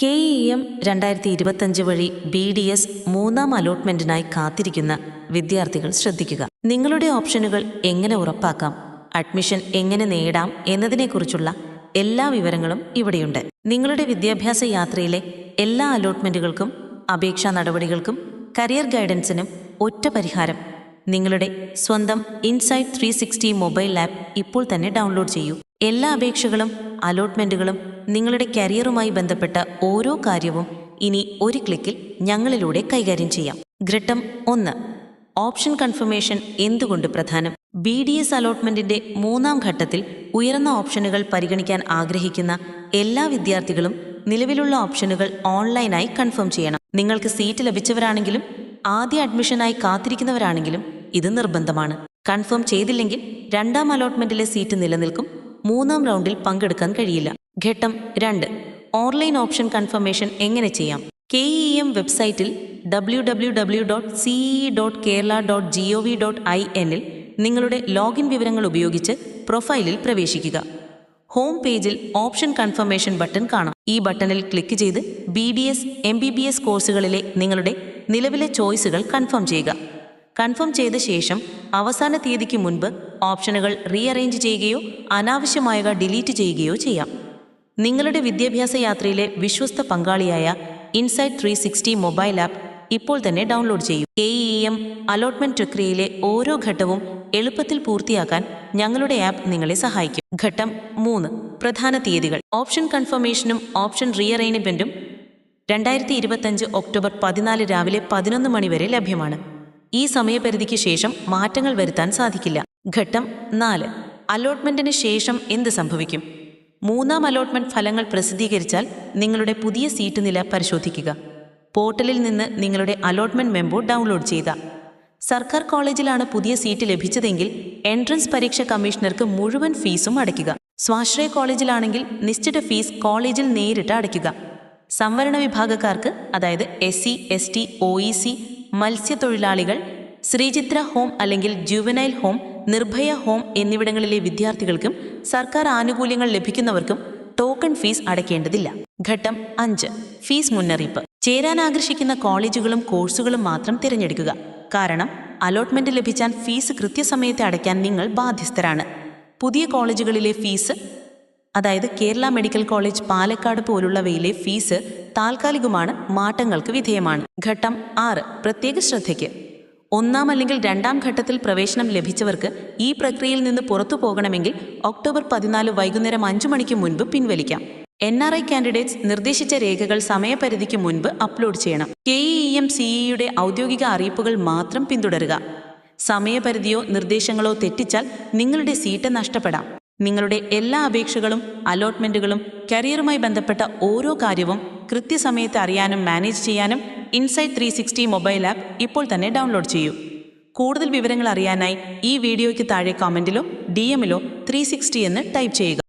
KEM 2025 വഴി BDS മൂന്നാം അലോട്ട്മെന്റിനായി കാത്തിരിക്കുന്ന വിദ്യാർത്ഥികൾ ശ്രദ്ധിക്കുക. നിങ്ങളുടെ ഓപ്ഷനുകൾ എങ്ങനെ ഉറപ്പാക്കാം, അഡ്മിഷൻ എങ്ങനെ നേടാം എന്നതിനെക്കുറിച്ചുള്ള എല്ലാ വിവരങ്ങളും ഇവിടെയുണ്ട്. നിങ്ങളുടെ വിദ്യാഭ്യാസ യാത്രയിലെ എല്ലാ അലോട്ട്മെന്റുകൾക്കും, അപേക്ഷാ നടപടികൾക്കും, കരിയർ ഗൈഡൻസിനും ഒറ്റ പരിഹാരം. നിങ്ങളുടെ സ്വന്തം ഇൻസൈറ്റ് 360 മൊബൈൽ ആപ്പ് ഇപ്പോൾ തന്നെ ഡൗൺലോഡ് ചെയ്യൂ. എല്ലാ അപേക്ഷകളും അലോട്ട്മെന്റുകളും നിങ്ങളുടെ കരിയറുമായി ബന്ധപ്പെട്ട ഓരോ കാര്യവും ഇനി ഒരു ക്ലിക്കിൽ ഞങ്ങളിലൂടെ കൈകാര്യം ചെയ്യാം. ഘട്ടം 1. ഓപ്ഷൻ കൺഫർമേഷൻ എന്തുകൊണ്ട് പ്രധാനം? BDS അലോട്ട്മെന്റിന്റെ മൂന്നാം ഘട്ടത്തിൽ ഉയർന്ന ഓപ്ഷനുകൾ പരിഗണിക്കാൻ ആഗ്രഹിക്കുന്ന എല്ലാ വിദ്യാർത്ഥികളും നിലവിലുള്ള ഓപ്ഷനുകൾ ഓൺലൈനായി കൺഫേം ചെയ്യണം. നിങ്ങൾക്ക് സീറ്റ് ലഭിച്ചവരാണെങ്കിലും ആദ്യ അഡ്മിഷനായി കാത്തിരിക്കുന്നവരാണെങ്കിലും ഇത് നിർബന്ധമാണ്. കൺഫേം ചെയ്തില്ലെങ്കിൽ രണ്ടാം അലോട്ട്മെന്റിലെ സീറ്റ് നിലനിൽക്കും. മൂന്നാം റൗണ്ടിൽ പങ്കെടുക്കാൻ കഴിയില്ല. ഘട്ടം 2. ഓൺലൈൻ ഓപ്ഷൻ കൺഫർമേഷൻ എങ്ങനെ ചെയ്യാം? KEM വെബ്സൈറ്റിൽ www.ce.kerala.gov.in ൽ നിങ്ങളുടെ ലോഗിൻ വിവരങ്ങൾ ഉപയോഗിച്ച് പ്രൊഫൈലിൽ പ്രവേശിക്കുക. ഹോം പേജിൽ ഓപ്ഷൻ കൺഫർമേഷൻ ബട്ടൺ കാണാം. ഈ ബട്ടണിൽ ക്ലിക്ക് ചെയ്ത് BDS MBBS കോഴ്സുകളിലെ നിങ്ങളുടെ നിലവിലെ ചോയ്സുകൾ കൺഫേം ചെയ്യുക. കൺഫേം ചെയ്ത ശേഷം അവസാന തീയതിക്ക് മുൻപ് ഓപ്ഷനുകൾ റീഅറേഞ്ച് ചെയ്യുകയോ അനാവശ്യമായവ ഡിലീറ്റ് ചെയ്യുകയോ ചെയ്യാം. നിങ്ങളുടെ വിദ്യാഭ്യാസ യാത്രയിലെ വിശ്വസ്ത പങ്കാളിയായ ഇൻസൈറ്റ് 360 മൊബൈൽ ആപ്പ് ഇപ്പോൾ തന്നെ ഡൗൺലോഡ് ചെയ്യൂ. KEM അലോട്ട്മെന്റ് പ്രക്രിയയിലെ ഓരോ ഘട്ടവും എളുപ്പത്തിൽ പൂർത്തിയാക്കാൻ ഞങ്ങളുടെ ആപ്പ് നിങ്ങളെ സഹായിക്കും. ഘട്ടം 3. പ്രധാന തീയതികൾ. ഓപ്ഷൻ കൺഫർമേഷനും ഓപ്ഷൻ റീഅറേഞ്ച്മെന്റും 2025 ഒക്ടോബർ 14 രാവിലെ 11 മണി വരെ ലഭ്യമാണ്. ഈ സമയപരിധിക്ക് ശേഷം മാറ്റങ്ങൾ വരുത്താൻ സാധിക്കില്ല. ഘട്ടം 4. അലോട്ട്മെന്റിന് ശേഷം എന്ത് സംഭവിക്കും? മൂന്നാം അലോട്ട്മെന്റ് ഫലങ്ങൾ പ്രസിദ്ധീകരിച്ചാൽ നിങ്ങളുടെ പുതിയ സീറ്റ് നില പരിശോധിക്കുക. പോർട്ടലിൽ നിന്ന് നിങ്ങളുടെ അലോട്ട്മെന്റ് മെമ്പോ ഡൗൺലോഡ് ചെയ്യുക. സർക്കാർ കോളേജിലാണ് പുതിയ സീറ്റ് ലഭിച്ചതെങ്കിൽ എൻട്രൻസ് പരീക്ഷ കമ്മീഷണർക്ക് മുഴുവൻ ഫീസും അടയ്ക്കുക. സ്വാശ്രയ കോളേജിലാണെങ്കിൽ നിശ്ചിത ഫീസ് കോളേജിൽ നേരിട്ട് അടയ്ക്കുക. സംവരണ വിഭാഗക്കാർക്ക്, അതായത് SC, ST, OEC, മത്സ്യത്തൊഴിലാളികൾ, ശ്രീചിത്ര ഹോം അല്ലെങ്കിൽ ജുവനൈൽ ഹോം, നിർഭയ ഹോം എന്നിവിടങ്ങളിലെ വിദ്യാർത്ഥികൾക്കും സർക്കാർ ആനുകൂല്യങ്ങൾ ലഭിക്കുന്നവർക്കും ടോക്കൺ ഫീസ് അടയ്ക്കേണ്ടതില്ല. ഘട്ടം 5. ഫീസ് മുന്നറിയിപ്പ്. ചേരാൻ ആകർഷിക്കുന്ന കോളേജുകളും കോഴ്സുകളും മാത്രം തിരഞ്ഞെടുക്കുക. കാരണം അലോട്ട്മെന്റ് ലഭിച്ചാൽ ഫീസ് കൃത്യസമയത്ത് അടയ്ക്കാൻ നിങ്ങൾ ബാധ്യസ്ഥരാണ്. പുതിയ കോളേജുകളിലെ ഫീസ്, അതായത് കേരള മെഡിക്കൽ കോളേജ്, പാലക്കാട് പോലുള്ളവയിലെ ഫീസ് താൽക്കാലികമാണ്, മാറ്റങ്ങൾക്ക് വിധേയമാണ്. ഘട്ടം 6. പ്രത്യേക ശ്രദ്ധയ്ക്ക്. ഒന്നാം അല്ലെങ്കിൽ രണ്ടാം ഘട്ടത്തിൽ പ്രവേശനം ലഭിച്ചവർക്ക് ഈ പ്രക്രിയയിൽ നിന്ന് പുറത്തു പോകണമെങ്കിൽ ഒക്ടോബർ 14 വൈകുന്നേരം 5 മണിക്ക് മുൻപ് പിൻവലിക്കാം. NRI കാൻഡിഡേറ്റ്സ് നിർദ്ദേശിച്ച രേഖകൾ സമയപരിധിക്ക് മുൻപ് അപ്ലോഡ് ചെയ്യണം. KEM CEയുടെ ഔദ്യോഗിക അറിയിപ്പുകൾ മാത്രം പിന്തുടരുക. സമയപരിധിയോ നിർദ്ദേശങ്ങളോ തെറ്റിച്ചാൽ നിങ്ങളുടെ സീറ്റ് നഷ്ടപ്പെടാം. നിങ്ങളുടെ എല്ലാ അപേക്ഷകളും അലോട്ട്മെന്റുകളും കരിയറുമായി ബന്ധപ്പെട്ട ഓരോ കാര്യവും കൃത്യസമയത്ത് അറിയാനും മാനേജ് ചെയ്യാനും ഇൻസൈറ്റ് 360 മൊബൈൽ ആപ്പ് ഇപ്പോൾ തന്നെ ഡൗൺലോഡ് ചെയ്യൂ. കൂടുതൽ വിവരങ്ങൾ അറിയാനായി ഈ വീഡിയോയ്ക്ക് താഴെ കമന്റിലോ DMലോ 360 എന്ന് ടൈപ്പ് ചെയ്യുക.